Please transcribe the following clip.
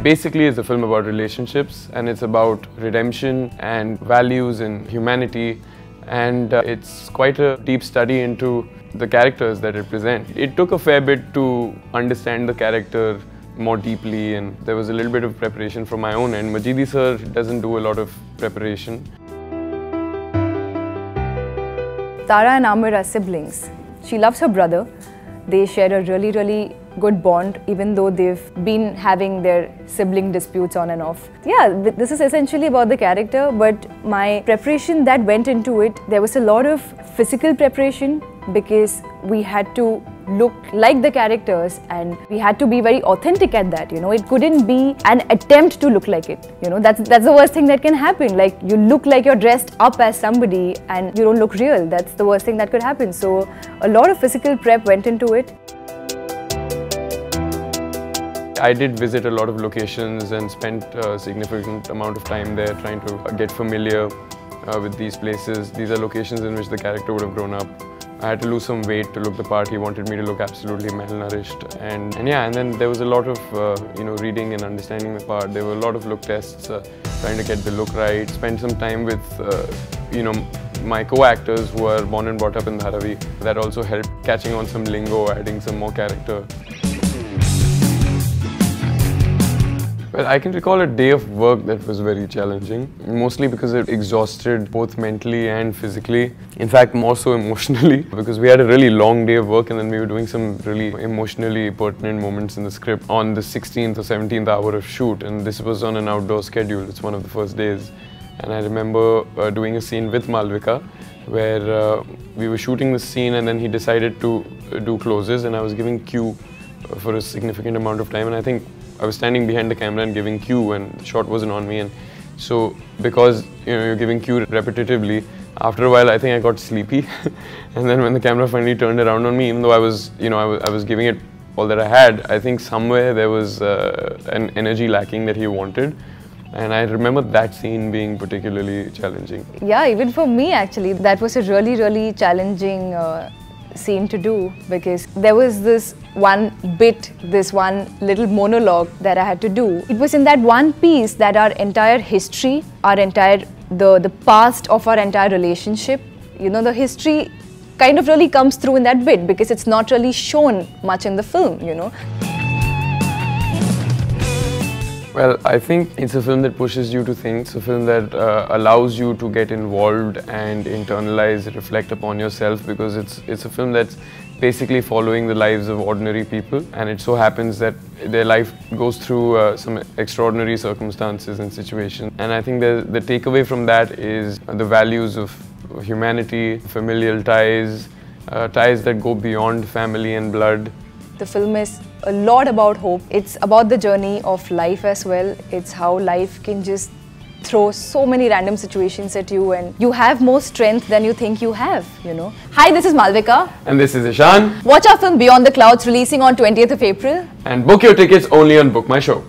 Basically, it's a film about relationships, and it's about redemption and values and humanity, and it's quite a deep study into the characters that it presents. It took a fair bit to understand the character more deeply, and there was a little bit of preparation from my own end. Majidi sir doesn't do a lot of preparation. Tara and Amir are siblings. She loves her brother. They share a really good bond, even though they've been having their sibling disputes on and off. Yeah, this is essentially about the character, but my preparation that went into it, there was a lot of physical preparation because we had to look like the characters and we had to be very authentic at that, you know. It couldn't be an attempt to look like it, you know. That's the worst thing that can happen. Like, you look like you're dressed up as somebody and you don't look real. That's the worst thing that could happen. So a lot of physical prep went into it. I did visit a lot of locations and spent a significant amount of time there trying to get familiar with these places. These are locations in which the character would have grown up. I had to lose some weight to look the part. He wanted me to look absolutely malnourished, and then there was a lot of reading and understanding the part. There were a lot of look tests, trying to get the look right. Spent some time with my co-actors who are born and brought up in Dharavi. That also helped catching on some lingo, adding some more character. Well, I can recall a day of work that was very challenging, mostly because it exhausted both mentally and physically. In fact, more so emotionally, because we had a really long day of work and then we were doing some really emotionally pertinent moments in the script on the 16th or 17th hour of shoot, and this was on an outdoor schedule. It's one of the first days. And I remember doing a scene with Malavika where we were shooting the scene and then he decided to do closes, and I was giving cue for a significant amount of time, and I think I was standing behind the camera and giving cue, and the shot wasn't on me, and so because you're giving cue repetitively, after a while I think I got sleepy and then when the camera finally turned around on me, even though I was giving it all that I had, I think somewhere there was an energy lacking that he wanted, and I remember that scene being particularly challenging. Yeah, even for me actually, that was a really challenging scene to do, because there was this one bit, this one little monologue that I had to do. It was in that one piece that our entire history, the past of our entire relationship, you know, the history kind of really comes through in that bit because it's not really shown much in the film, you know. Well, I think it's a film that pushes you to think. It's a film that allows you to get involved and internalize, reflect upon yourself, because it's a film that's basically following the lives of ordinary people, and it so happens that their life goes through some extraordinary circumstances and situations. And I think the takeaway from that is the values of humanity, familial ties, ties that go beyond family and blood. The film is a lot about hope. It's about the journey of life as well. It's how life can just throw so many random situations at you and you have more strength than you think you have, you know. Hi, this is Malavika. And this is Ishaan. Watch our film Beyond the Clouds, releasing on 20th of April. And book your tickets only on Bookmyshow.